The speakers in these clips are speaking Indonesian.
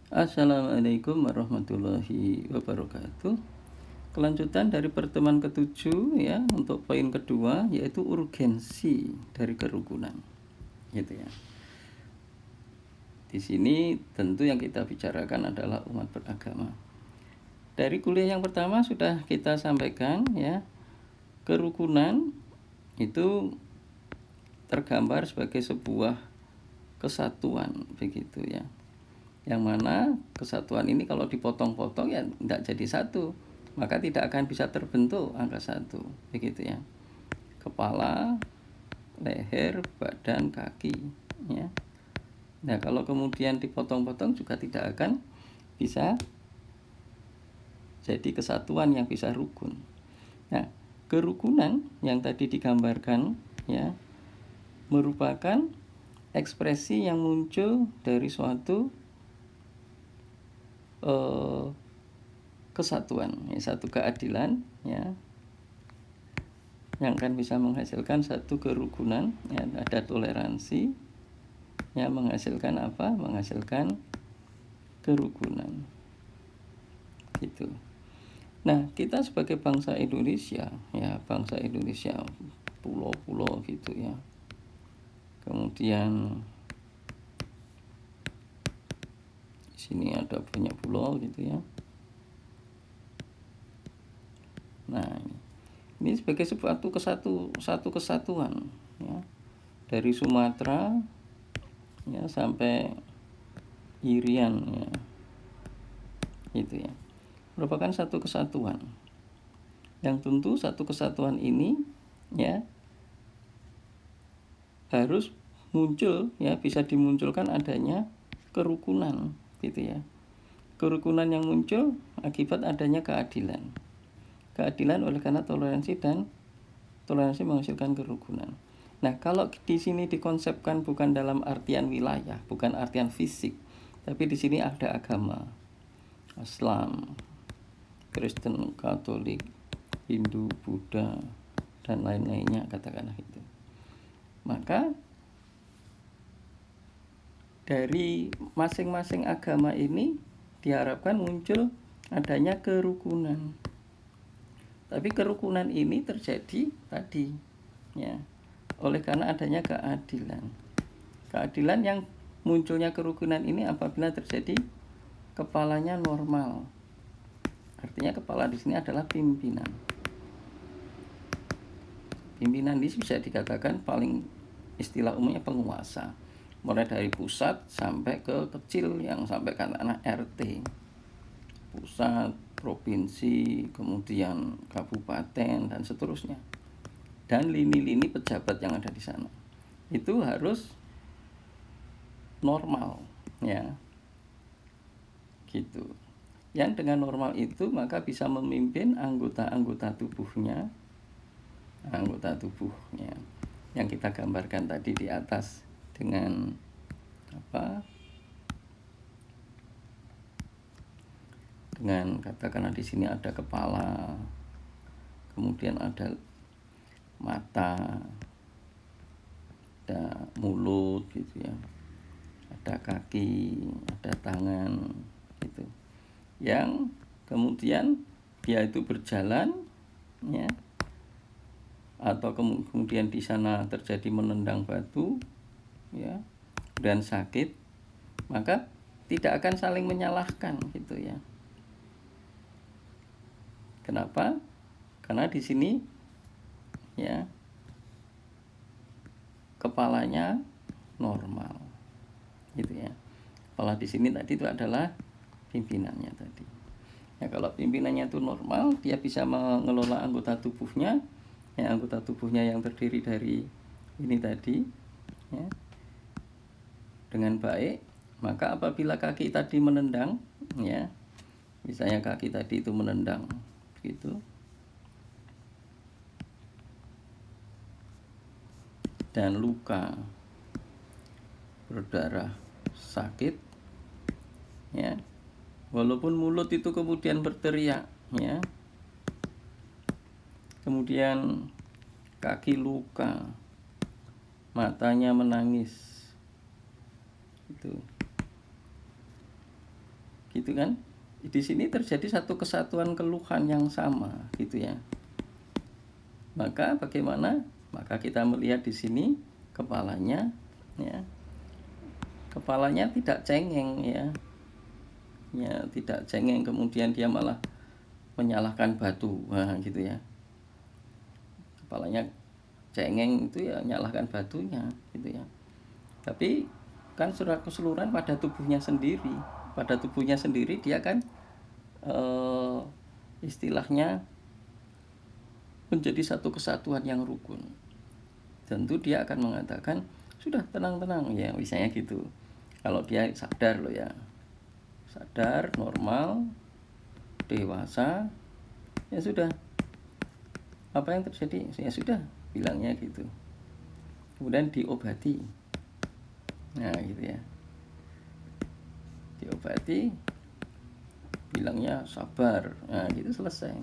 Assalamualaikum warahmatullahi wabarakatuh. Kelanjutan dari pertemuan ketujuh ya, untuk poin kedua yaitu urgensi dari kerukunan. Gitu ya. Di sini tentu yang kita bicarakan adalah umat beragama. Dari kuliah yang pertama sudah kita sampaikan ya, kerukunan itu tergambar sebagai sebuah kesatuan begitu ya. Yang mana kesatuan ini kalau dipotong-potong ya tidak jadi satu, maka tidak akan bisa terbentuk angka satu begitu ya. Kepala, leher, badan, kaki ya. Nah kalau kemudian dipotong-potong juga tidak akan bisa jadi kesatuan yang bisa rukun. Nah kerukunan yang tadi digambarkan ya merupakan ekspresi yang muncul dari suatu kesatuan ya, satu keadilan ya yang akan bisa menghasilkan satu kerukunan ya, ada toleransi ya, menghasilkan apa? Menghasilkan kerukunan gitu. Nah kita sebagai bangsa Indonesia ya, bangsa Indonesia pulau-pulau gitu ya, kemudian di sini ada banyak pulau gitu ya. Nah ini sebagai satu kesatuan ya, dari Sumatera ya sampai Irian ya, itu ya, merupakan satu kesatuan yang tentu satu kesatuan ini ya harus muncul ya, bisa dimunculkan adanya kerukunan gitu ya. Kerukunan yang muncul akibat adanya keadilan. Keadilan oleh karena toleransi, dan toleransi menghasilkan kerukunan. Nah, kalau di sini dikonsepkan bukan dalam artian wilayah, bukan artian fisik, tapi di sini ada agama, Islam, Kristen, Katolik, Hindu, Buddha, dan lain-lainnya katakanlah itu. Maka dari masing-masing agama ini diharapkan muncul adanya kerukunan. Tapi kerukunan ini terjadi tadi ya, oleh karena adanya keadilan. Keadilan yang munculnya kerukunan ini apabila terjadi kepalanya normal. Artinya kepala di sini adalah pimpinan. Pimpinan ini bisa dikatakan paling istilah umumnya penguasa, mulai dari pusat sampai ke kecil yang sampai ke anak RT, pusat, provinsi, kemudian kabupaten, dan seterusnya, dan lini-lini pejabat yang ada di sana itu harus normal ya gitu. Yang dengan normal itu maka bisa memimpin anggota-anggota tubuhnya yang kita gambarkan tadi di atas dengan apa, dengan katakanlah di sini ada kepala, kemudian ada mata, ada mulut gitu ya, ada kaki, ada tangan gitu, yang kemudian dia itu berjalan ya, atau kemudian di sana terjadi menendang batu ya dan sakit, maka tidak akan saling menyalahkan gitu ya. Kenapa? Karena di sini ya kepalanya normal gitu ya. Kepala di sini tadi itu adalah pimpinannya tadi. Ya kalau pimpinannya itu normal, dia bisa mengelola anggota tubuhnya ya, anggota tubuhnya yang terdiri dari ini tadi ya, dengan baik. Maka apabila kaki tadi menendang ya, misalnya kaki tadi itu menendang gitu dan luka, berdarah, sakit ya, walaupun mulut itu kemudian berteriak ya, kemudian kaki luka, matanya menangis itu, gitu kan. Di sini terjadi satu kesatuan keluhan yang sama, gitu ya. Maka bagaimana? Maka kita melihat di sini kepalanya, ya, kepalanya tidak cengeng, ya, tidak cengeng, kemudian dia malah menyalahkan batu, nah, gitu ya. Kepalanya cengeng itu ya nyalahkan batunya, gitu ya. Tapi kan secara keseluruhan pada tubuhnya sendiri dia kan istilahnya menjadi satu kesatuan yang rukun. Tentu dia akan mengatakan, sudah tenang-tenang ya, misalnya gitu. Kalau dia sadar loh ya, sadar, normal, dewasa, ya sudah, apa yang terjadi ya sudah, bilangnya gitu. Kemudian diobati, nah gitu ya, diobati, bilangnya sabar, nah gitu, selesai.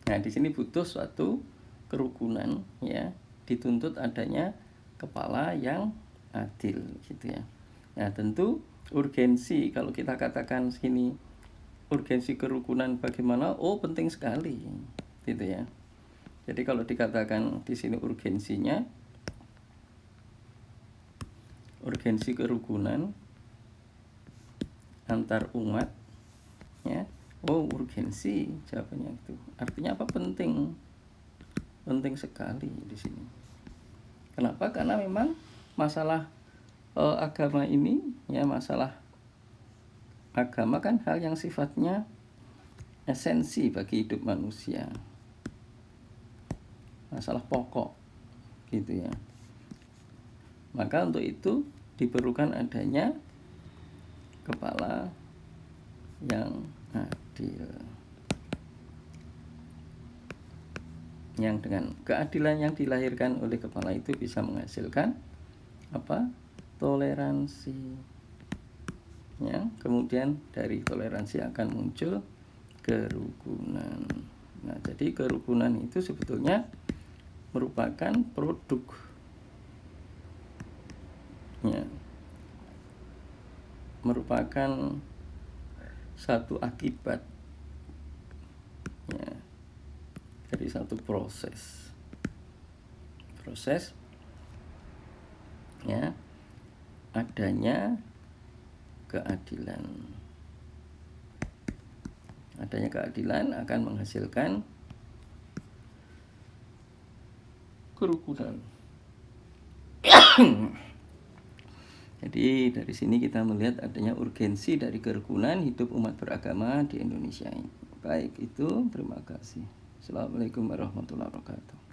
Nah di sini butuh suatu kerukunan, ya, dituntut adanya kepala yang adil, gitu ya. Nah tentu urgensi, kalau kita katakan sini urgensi kerukunan bagaimana, oh penting sekali, gitu ya. Jadi kalau dikatakan di sini urgensinya, urgensi kerukunan antar umat, ya, oh urgensi, jawabannya itu artinya apa? Penting sekali di sini. Kenapa? Karena memang masalah agama ini, ya, masalah agama kan hal yang sifatnya esensi bagi hidup manusia, masalah pokok, gitu ya. Maka untuk itu diperlukan adanya kepala yang adil, yang dengan keadilan yang dilahirkan oleh kepala itu bisa menghasilkan apa? Toleransi, ya. Kemudian dari toleransi akan muncul kerukunan. Nah, jadi kerukunan itu sebetulnya merupakan produk, ya, merupakan satu akibat, ya, dari satu proses, ya, adanya keadilan. Adanya keadilan akan menghasilkan kerukunan. Jadi dari sini kita melihat adanya urgensi dari kerukunan hidup umat beragama di Indonesia ini. Baik, itu terima kasih. Assalamualaikum warahmatullahi wabarakatuh.